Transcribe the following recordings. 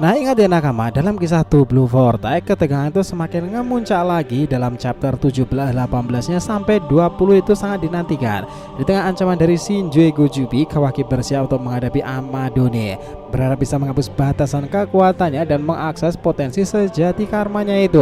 Nah, ingat ya nakama, dalam kisah Two Blue Vortex ketegangan itu semakin ngemuncak lagi dalam chapter 17, 18-nya sampai 20 itu sangat dinantikan. Di tengah ancaman dari Shinjuei Gojubi, Kawaki bersiap untuk menghadapi Amadone, berharap bisa menghapus batasan kekuatannya dan mengakses potensi sejati karmanya itu.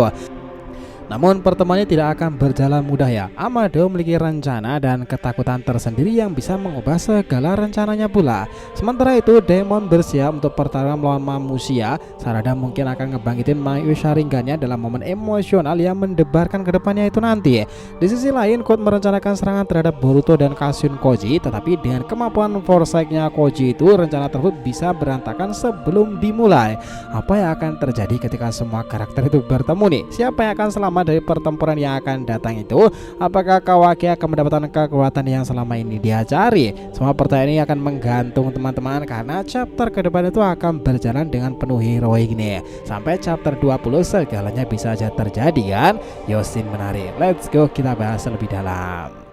Namun pertemuannya tidak akan berjalan mudah ya. Amado memiliki rencana dan ketakutan tersendiri yang bisa mengubah segala rencananya pula. Sementara itu Demon bersiap untuk pertarungan melawan manusia. Sarada mungkin akan ngebangkitin Mayu Sharingannya dalam momen emosional yang mendebarkan ke depannya itu nanti. Di sisi lain Code merencanakan serangan terhadap Boruto dan Kashin Koji, tetapi dengan kemampuan foresight-nya Koji itu rencana tersebut bisa berantakan sebelum dimulai. Apa yang akan terjadi ketika semua karakter itu bertemu nih? Siapa yang akan selamat dari pertempuran yang akan datang itu? Apakah Kawaki akan mendapatkan kekuatan yang selama ini dia cari? Semua pertanyaan ini akan menggantung teman-teman, karena chapter ke depan itu akan berjalan dengan penuh heroik nih. Sampai chapter 20 segalanya bisa aja terjadi kan? Yosin menarik. Let's go, kita bahas lebih dalam.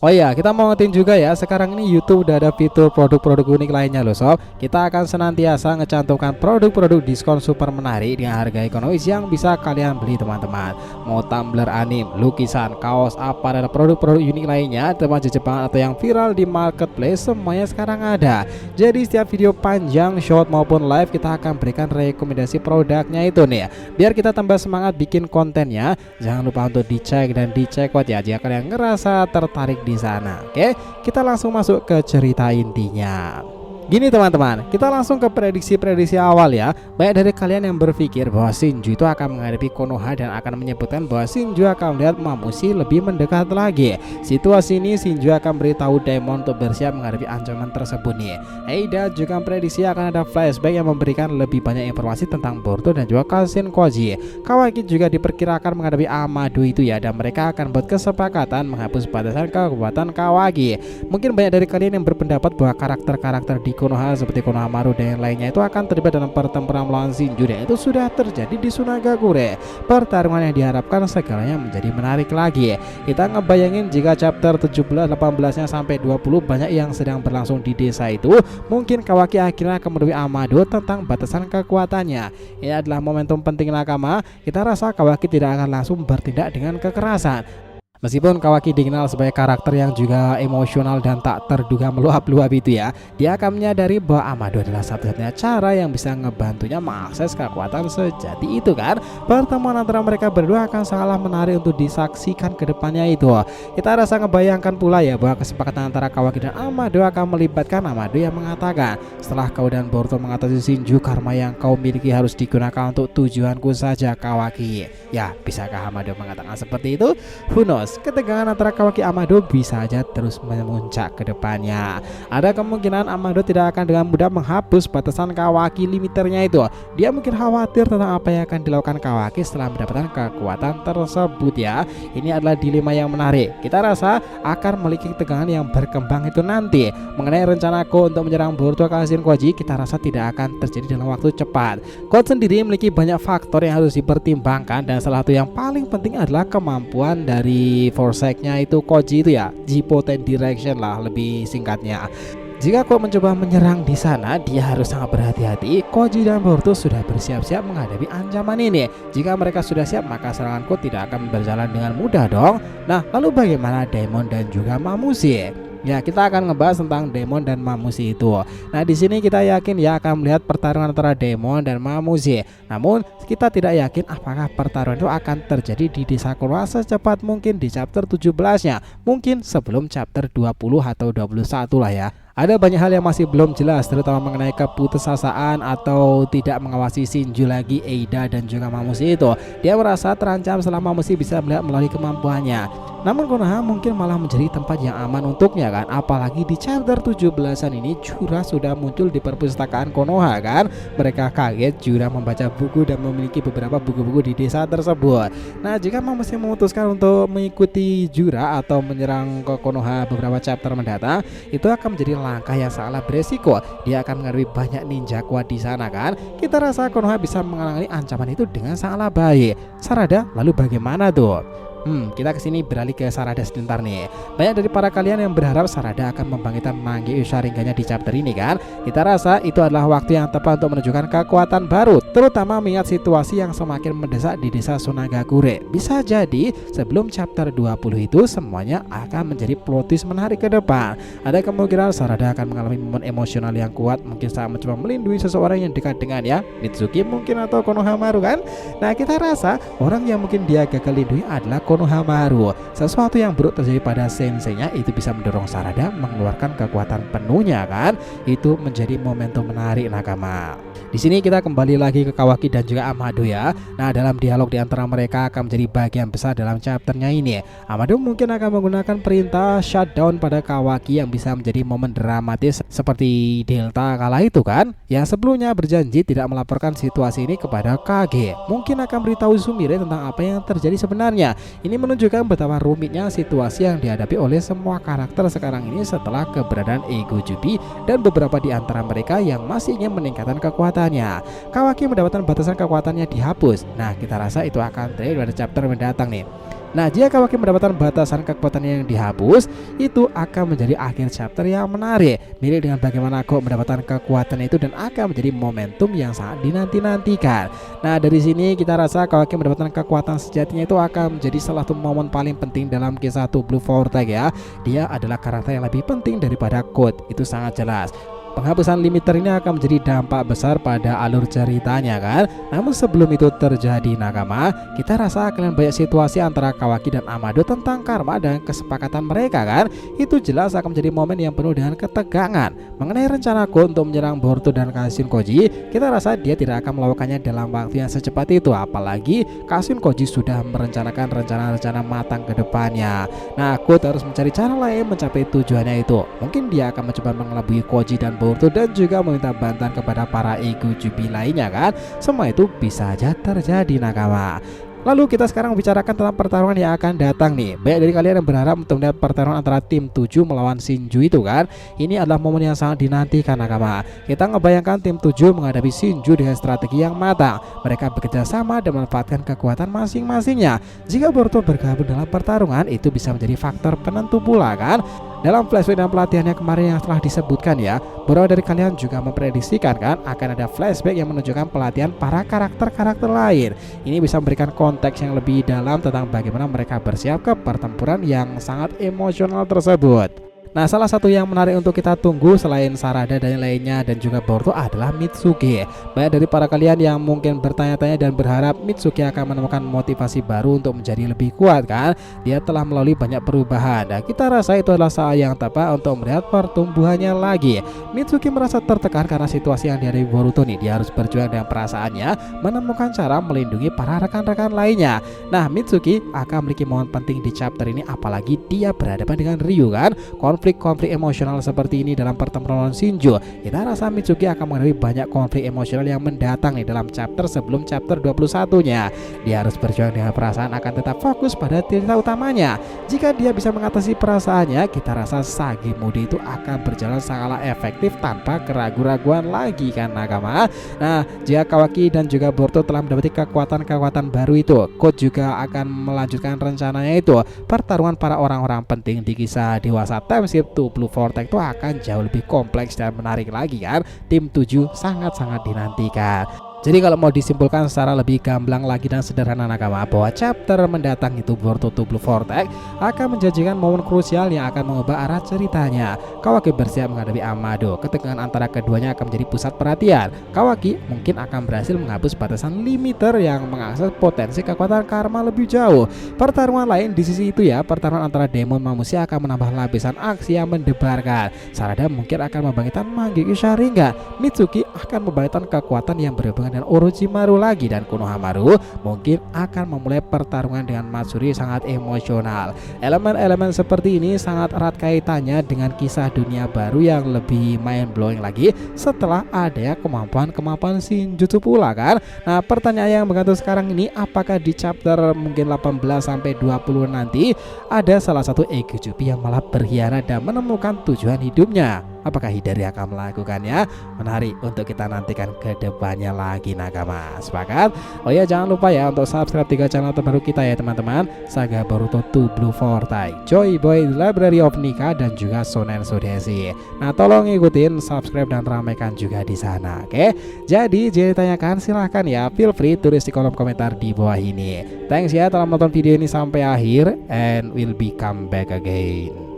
Oh iya, kita mau ngetin juga ya, sekarang ini YouTube udah ada fitur produk-produk unik lainnya loh sob. Kita akan senantiasa ngecantumkan produk-produk diskon super menarik dengan harga ekonomis yang bisa kalian beli teman-teman. Mau tumbler anime, lukisan, kaos, apa dan produk-produk unik lainnya termasuk Jepang atau yang viral di marketplace, semuanya sekarang ada. Jadi setiap video panjang, short maupun live kita akan berikan rekomendasi produknya itu nih. Biar kita tambah semangat bikin kontennya, jangan lupa untuk dicek dan dicek out ya jika kalian ngerasa tertarik di sana. Oke, kita langsung masuk ke cerita intinya. Gini teman-teman, kita langsung ke prediksi-prediksi awal ya. Banyak dari kalian yang berpikir bahwa Shinju itu akan menghadapi Konoha dan akan menyebutkan bahwa Shinju akan melihat Mamushi lebih mendekat lagi. Situasi ini Shinju akan beritahu Demon untuk bersiap menghadapi ancaman tersebut nih. Eida juga prediksi akan ada flashback yang memberikan lebih banyak informasi tentang Boruto dan juga Kashin Koji. Kawaki juga diperkirakan menghadapi Amado itu ya, dan mereka akan buat kesepakatan menghapus batasan kekuatan Kawaki. Mungkin banyak dari kalian yang berpendapat bahwa karakter-karakter di Konoha seperti Konohamaru dan yang lainnya itu akan terlibat dalam pertempuran melawan Shinju, dan itu sudah terjadi di Sunagakure. Pertarungan yang diharapkan segalanya menjadi menarik lagi. Kita ngebayangin jika chapter 17, 18-nya sampai 20 banyak yang sedang berlangsung di desa itu, mungkin Kawaki akhirnya akan menemui Amado tentang batasan kekuatannya. Ini adalah momentum penting nakama. Kita rasa Kawaki tidak akan langsung bertindak dengan kekerasan. Meskipun Kawaki dikenal sebagai karakter yang juga emosional dan tak terduga meluap-luap itu ya, dia akan menyadari bahwa Amado adalah satu-satunya cara yang bisa ngebantunya mengakses kekuatan sejati itu kan. Pertemuan antara mereka berdua akan sangatlah menarik untuk disaksikan ke depannya itu. Kita rasa ngebayangkan pula ya bahwa kesepakatan antara Kawaki dan Amado akan melibatkan Amado yang mengatakan, setelah kau dan Boruto mengatasi Shinju, karma yang kau miliki harus digunakan untuk tujuanku saja Kawaki. Ya, bisakah Amado mengatakan seperti itu? Who knows? Ketegangan antara Kawaki Amado bisa aja terus memuncak ke depannya. Ada kemungkinan Amado tidak akan dengan mudah menghapus batasan Kawaki limiternya itu. Dia mungkin khawatir tentang apa yang akan dilakukan Kawaki setelah mendapatkan kekuatan tersebut ya. Ini adalah dilema yang menarik. Kita rasa akan memiliki ketegangan yang berkembang itu nanti. Mengenai rencanaku untuk menyerang Boruto Kashin Koji, kita rasa tidak akan terjadi dalam waktu cepat. Code sendiri memiliki banyak faktor yang harus dipertimbangkan, dan salah satu yang paling penting adalah kemampuan dari foresight-nya itu Koji itu ya, Jipoten Direction lah lebih singkatnya. Jika kau mencoba menyerang di sana, dia harus sangat berhati-hati. Koji dan Boruto sudah bersiap-siap menghadapi ancaman ini. Jika mereka sudah siap, maka seranganku tidak akan berjalan dengan mudah dong. Nah, lalu bagaimana Demon dan juga Mamushi? Ya, kita akan ngebahas tentang Demon dan Mamushi itu. Nah, di sini kita yakin ya akan melihat pertarungan antara Demon dan Mamushi. Namun, kita tidak yakin apakah pertarungan itu akan terjadi di desa Konoha secepat mungkin di chapter 17-nya. Mungkin sebelum chapter 20 atau 21 lah ya. Ada banyak hal yang masih belum jelas, terutama mengenai keputusasaan atau tidak mengawasi Shinju lagi Eida dan juga Mamushi itu. Dia merasa terancam selama Mamushi bisa melihat melalui kemampuannya. Namun Konoha mungkin malah menjadi tempat yang aman untuknya kan. Apalagi di chapter 17-an ini Jura sudah muncul di perpustakaan Konoha kan. Mereka kaget Jura membaca buku dan memiliki beberapa buku-buku di desa tersebut. Nah, jika masih memutuskan untuk mengikuti Jura atau menyerang ke Konoha beberapa chapter mendatang, itu akan menjadi langkah yang sangat beresiko. Dia akan menghadapi banyak ninja kuat di sana kan. Kita rasa Konoha bisa mengalami ancaman itu dengan sangatlah baik. Sarada, lalu bagaimana tuh? Kita kesini beralih ke Sarada sebentar nih. Banyak dari para kalian yang berharap Sarada akan membangkitkan Mangekyou Sharingan-nya di chapter ini kan. Kita rasa itu adalah waktu yang tepat untuk menunjukkan kekuatan baru, terutama mengingat situasi yang semakin mendesak di desa Sunagakure. Bisa jadi sebelum chapter 20 itu semuanya akan menjadi plot twist menarik ke depan. Ada kemungkinan Sarada akan mengalami momen emosional yang kuat, mungkin saat mencoba melindungi seseorang yang dekat dengan Mitsuki mungkin atau Konohamaru kan. Nah, kita rasa orang yang mungkin dia gagal lindungi adalah Konohamaru. Sesuatu yang buruk terjadi pada senseinya itu bisa mendorong Sarada mengeluarkan kekuatan penuhnya kan. Itu menjadi momentum menarik nakama. Di sini kita kembali lagi ke Kawaki dan juga Amado ya. Nah, dalam dialog di antara mereka akan menjadi bagian besar dalam chapternya ini. Amado mungkin akan menggunakan perintah shutdown pada Kawaki yang bisa menjadi momen dramatis seperti Delta kala itu kan, yang sebelumnya berjanji tidak melaporkan situasi ini kepada Kage. Mungkin akan beritahu Sumire tentang apa yang terjadi sebenarnya. Ini menunjukkan betapa rumitnya situasi yang dihadapi oleh semua karakter sekarang ini setelah keberadaan Ego Jubi dan beberapa di antara mereka yang masih ingin meningkatkan kekuatannya. Kawaki mendapatkan batasan kekuatannya dihapus. Nah, kita rasa itu akan terjadi pada chapter mendatang nih. Nah, jika Kawaki mendapatkan batasan kekuatannya yang dihapus, itu akan menjadi akhir chapter yang menarik. Mirip dengan bagaimana Go mendapatkan kekuatan itu dan akan menjadi momentum yang sangat dinanti-nantikan. Nah, dari sini kita rasa Kawaki mendapatkan kekuatan sejatinya itu akan menjadi salah satu momen paling penting dalam kisah Two Blue Vortex ya. Dia adalah karakter yang lebih penting daripada Code, itu sangat jelas. Penghapusan limiter ini akan menjadi dampak besar pada alur ceritanya kan. Namun sebelum itu terjadi nakama, kita rasa akan banyak situasi antara Kawaki dan Amado tentang karma dan kesepakatan mereka kan. Itu jelas akan menjadi momen yang penuh dengan ketegangan. Mengenai rencana Go untuk menyerang Boruto dan Kashin Koji, kita rasa dia tidak akan melakukannya dalam waktu yang secepat itu. Apalagi Kashin Koji sudah merencanakan rencana-rencana matang ke depannya. Nah, Go harus mencari cara lain mencapai tujuannya itu. Mungkin dia akan mencoba mengelabui Koji dan Boruto dan juga meminta bantuan kepada para Ego Jubi lainnya kan. Semua itu bisa saja terjadi nakama. Lalu kita sekarang bicarakan tentang pertarungan yang akan datang nih. Banyak dari kalian yang berharap untuk melihat pertarungan antara tim 7 melawan Shinju itu kan. Ini adalah momen yang sangat dinantikan nakama. Kita ngebayangkan tim 7 menghadapi Shinju dengan strategi yang matang. Mereka bekerja sama dan memanfaatkan kekuatan masing-masingnya. Jika Boruto bergabung dalam pertarungan, itu bisa menjadi faktor penentu pula kan. Dalam flashback dan pelatihannya kemarin yang telah disebutkan ya, beberapa dari kalian juga memprediksikan kan akan ada flashback yang menunjukkan pelatihan para karakter-karakter lain. Ini bisa memberikan konteks yang lebih dalam tentang bagaimana mereka bersiap ke pertempuran yang sangat emosional tersebut. Nah, salah satu yang menarik untuk kita tunggu selain Sarada dan lainnya dan juga Boruto adalah Mitsuki. Banyak dari para kalian yang mungkin bertanya-tanya dan berharap Mitsuki akan menemukan motivasi baru untuk menjadi lebih kuat kan. Dia telah melalui banyak perubahan dan kita rasa itu adalah saat yang tepat untuk melihat pertumbuhannya lagi. Mitsuki merasa tertekan karena situasi yang dihadapi Boruto nih. Dia harus berjuang dengan perasaannya, menemukan cara melindungi para rekan-rekan lainnya. Nah, Mitsuki akan memiliki momen penting di chapter ini, apalagi dia berhadapan dengan Ryu kan. Konflik emosional seperti ini dalam pertempuran Shinju, kita rasa Mitsuki akan menghadapi banyak konflik emosional yang mendatang nih dalam chapter sebelum chapter 21-nya. Dia harus berjuang dengan perasaan, akan tetap fokus pada cerita utamanya. Jika dia bisa mengatasi perasaannya, kita rasa Sage Mode itu akan berjalan sangatlah efektif tanpa keraguan-raguan lagi kan nakama. Nah, jika Kawaki dan juga Boruto telah mendapati kekuatan-kekuatan baru itu, Code juga akan melanjutkan rencananya itu. Pertarungan para orang-orang penting di kisah dewasa Time Two Blue Vortex itu akan jauh lebih kompleks dan menarik lagi kan. Tim 7 sangat-sangat dinantikan. Jadi kalau mau disimpulkan secara lebih gamblang lagi dan sederhana nakama, bahwa chapter mendatang itu Boruto Two Blue Vortex akan menjanjikan momen krusial yang akan mengubah arah ceritanya. Kawaki bersiap menghadapi Amado. Ketegangan antara keduanya akan menjadi pusat perhatian. Kawaki mungkin akan berhasil menghapus batasan limiter yang mengakses potensi kekuatan karma lebih jauh. Pertarungan lain di sisi itu ya, pertarungan antara demon manusia akan menambah lapisan aksi yang mendebarkan. Sarada mungkin akan membangkitkan Mangekyou Sharingan. Mitsuki akan membangkitkan kekuatan yang berhubungan dengan Orochimaru lagi dan Konohamaru mungkin akan memulai pertarungan dengan Matsuri sangat emosional. Elemen-elemen seperti ini sangat erat kaitannya dengan kisah dunia baru yang lebih mind blowing lagi setelah adanya kemampuan Shinjutsu pula kan. Nah, pertanyaan yang menggantung sekarang ini, apakah di chapter mungkin 18 sampai 20 nanti ada salah satu Eigujupi yang malah berkhianat dan menemukan tujuan hidupnya? Apakah Hidari akan melakukannya? Menarik untuk kita nantikan ke depannya lagi nakama. Sepakat? Oh ya, jangan lupa ya untuk subscribe 3 channel terbaru kita ya teman-teman, Saga Boruto 2 Blue Forte, Joy Boy Library of Nika, dan juga Shonen Sudesi. Nah, tolong ikutin, subscribe dan ramaikan juga di sana. Oke? Jadi jika ditanyakan silahkan ya, feel free tulis di kolom komentar di bawah ini. Thanks ya telah menonton video ini sampai akhir, and we'll be come back again.